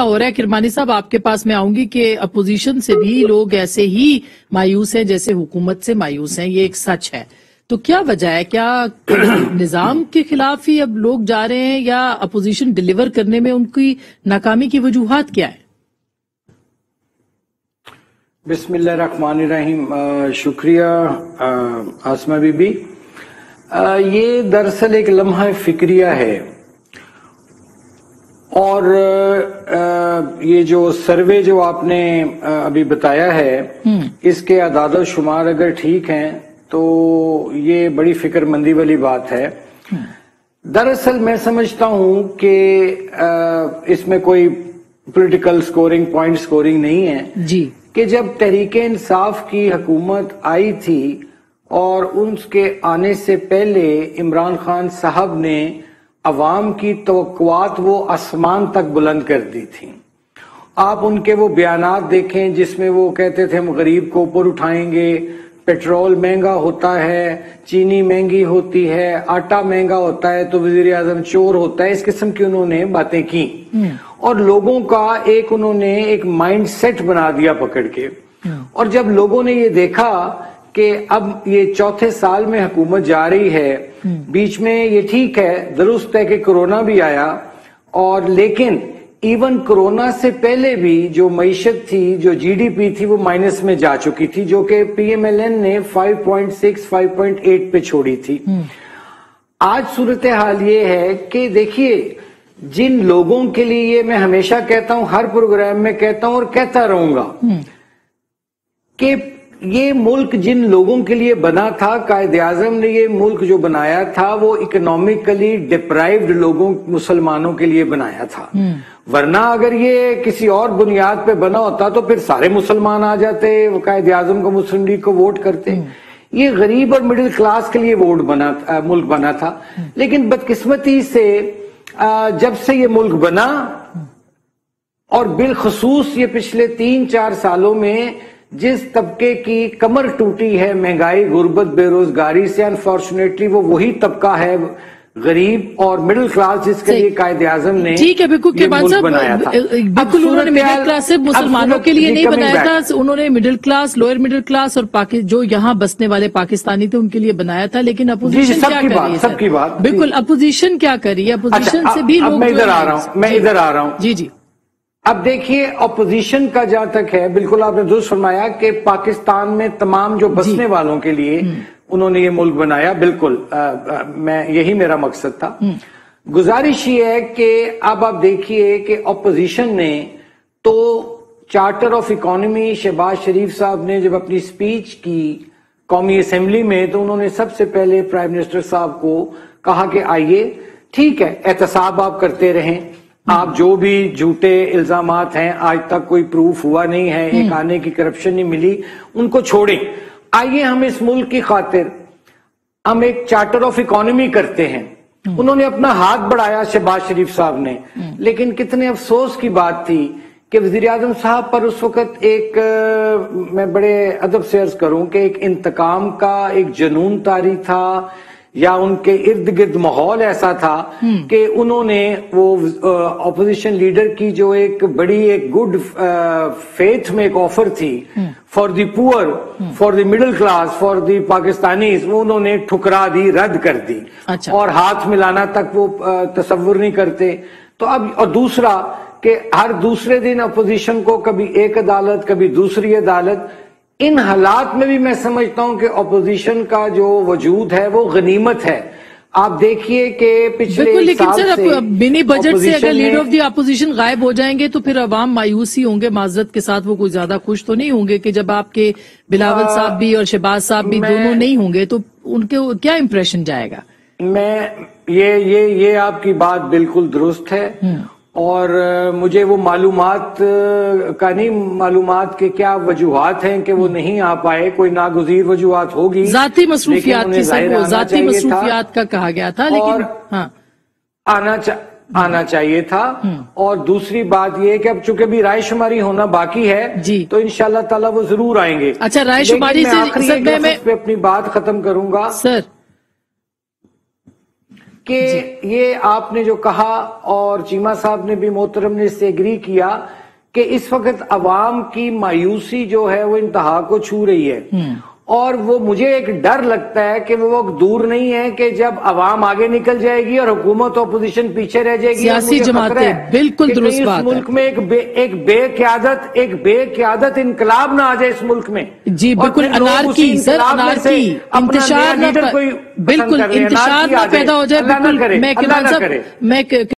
हो रहा है। किरमानी साहब, आपके पास मैं आऊंगी कि अपोजिशन से भी लोग ऐसे ही मायूस हैं जैसे हुकूमत से मायूस हैं, ये एक सच है। तो क्या वजह है? क्या निजाम के खिलाफ ही अब लोग जा रहे हैं या अपोजिशन डिलीवर करने में उनकी नाकामी की वजूहात क्या है? बिस्मिल्लाहिर्रहमानिर्रहीम। शुक्रिया आसमा बीबी। ये दरअसल एक लम्हा फिक्रिया है और ये जो सर्वे जो आपने अभी बताया है इसके आदाद शुमार अगर ठीक हैं तो ये बड़ी फिक्रमंदी वाली बात है। दरअसल मैं समझता हूं कि इसमें कोई पॉलिटिकल स्कोरिंग, पॉइंट स्कोरिंग नहीं है जी, कि जब तहरीके इंसाफ की हुकूमत आई थी और उसके आने से पहले इमरान खान साहब ने अवाम की तवक्कुआत वो आसमान तक बुलंद कर दी थी। आप उनके वो बयानात देखें जिसमें वो कहते थे हम गरीब को ऊपर उठाएंगे, पेट्रोल महंगा होता है, चीनी महंगी होती है, आटा महंगा होता है तो वजीर आजम चोर होता है। इस किस्म की उन्होंने बातें की और लोगों का उन्होंने एक माइंड सेट बना दिया पकड़ के। और जब लोगों ने ये देखा कि अब ये चौथे साल में हुकूमत जा रही है, बीच में ये ठीक है, दुरुस्त है कि कोरोना भी आया, और लेकिन इवन कोरोना से पहले भी जो मईशत थी, जो जीडीपी थी, वो माइनस में जा चुकी थी, जो कि पीएमएलएन ने 5.6, 5.8 पे छोड़ी थी। आज सूरत हाल ये है कि देखिए, जिन लोगों के लिए, ये मैं हमेशा कहता हूं, हर प्रोग्राम में कहता हूं और कहता रहूंगा कि ये मुल्क जिन लोगों के लिए बना था, कायदे आजम ने ये मुल्क जो बनाया था वो इकोनॉमिकली डिप्राइव्ड लोगों, मुसलमानों के लिए बनाया था। वरना अगर ये किसी और बुनियाद पे बना होता तो फिर सारे मुसलमान आ जाते, वो कायदे आजम को, मुस्लिम लीग को वोट करते। ये गरीब और मिडिल क्लास के लिए मुल्क बना था। लेकिन बदकिस्मती से जब से ये मुल्क बना और बिलखसूस ये पिछले 3-4 सालों में जिस तबके की कमर टूटी है महंगाई, गुर्बत, बेरोजगारी से, अनफॉर्चुनेटली वो वही तबका है गरीब और मिडिल क्लास जिसके लिए कायदे आजम ने, ठीक है, बिल्कुल बनाया था। बिल्कुल उन्होंने मिडिल क्लास से मुसलमानों के लिए नहीं बनाया था, उन्होंने middle class, lower middle class और जो यहाँ बसने वाले पाकिस्तानी थे उनके लिए बनाया था। लेकिन अपोजिशन क्या कर रही है? सबकी बात बिल्कुल, अपोजिशन क्या कर रही है? अपोजिशन से भी लोग, मैं इधर आ रहा हूँ। जी जी। अब देखिए, अपोजिशन का जहां तक है, बिल्कुल आपने दुरुस्त फरमाया कि पाकिस्तान में तमाम जो बसने वालों के लिए उन्होंने ये मुल्क बनाया। बिल्कुल मैं यही मेरा मकसद था। गुजारिश ये है कि अब आप देखिए कि अपोजिशन ने तो चार्टर ऑफ इकोनॉमी शहबाज शरीफ साहब ने जब अपनी स्पीच की कौमी असेंबली में, तो उन्होंने सबसे पहले प्राइम मिनिस्टर साहब को कहा कि आइए, ठीक है, एहतसाब आप करते रहें, आप जो भी झूठे इल्जामात हैं, आज तक कोई प्रूफ हुआ नहीं है, एक आने की करप्शन नहीं मिली, उनको छोड़ें। आइए हम इस मुल्क की खातिर हम एक चार्टर ऑफ इकोनॉमी करते हैं। उन्होंने अपना हाथ बढ़ाया शहबाज शरीफ साहब ने, लेकिन कितने अफसोस की बात थी कि वजीर आजम साहब पर उस वक्त मैं बड़े अदब से अर्ज करूं कि एक इंतकाम का एक जुनून तारी था, या उनके इर्द गिर्द माहौल ऐसा था कि उन्होंने वो ऑपोजिशन लीडर की जो एक गुड फेथ में एक ऑफर थी for the poor, for the middle class, for the Pakistanis, वो उन्होंने ठुकरा दी, रद्द कर दी। अच्छा। और हाथ मिलाना तक वो तसव्वुर नहीं करते। तो अब, और दूसरा कि हर दूसरे दिन अपोजिशन को कभी एक अदालत, कभी दूसरी अदालत। इन हालात में भी मैं समझता हूं कि अपोजिशन का जो वजूद है वो गनीमत है। आप देखिए कि पिछले लेकिन सर, मिनी बजट से अगर लीडर ऑफ द अपोजिशन गायब हो जाएंगे तो फिर अवाम मायूस ही होंगे। माजरत के साथ वो कोई ज्यादा खुश तो नहीं होंगे कि जब आपके बिलावल साहब भी और शहबाज साहब भी दोनों नहीं होंगे तो उनके क्या इंप्रेशन जाएगा? ये आपकी बात बिल्कुल दुरुस्त है, और मुझे वो मालूमात का नहीं, मालूमात के क्या वजूहात हैं कि वो नहीं आ पाए, कोई नागुज़ीर वजूहात होगी, जाती मसरूफियात की, जाती मसरूफियात का कहा गया था, लेकिन हाँ आना चाहिए था। और दूसरी बात ये कि अब चूंकि भी राय शुमारी होना बाकी है जी, तो इंशाल्लाह ताला वो जरूर आएंगे। अच्छा, राय शुमारी से मैं अपनी बात खत्म करूंगा सर। کہ یہ آپ نے جو کہا اور چیمہ صاحب نے بھی محترم نے اس سے ایگری کیا کہ اس وقت عوام کی مایوسی جو ہے وہ انتہا کو چھو رہی ہے، اور وہ مجھے ایک ڈر لگتا ہے کہ وہ وقت دور نہیں ہے کہ جب عوام آگے نکل جائے گی اور حکومت اپوزیشن پیچھے رہ جائے گی. سیاسی جماعتیں بالکل درست بات ہے. اس ملک میں ایک بے قیادت انقلاب نہ آ جائے اس ملک میں. جی بالکل، انارکی سر، انارکی، انتشار نہ، بالکل انتشار نہ پیدا ہو جائے. بالکل، میں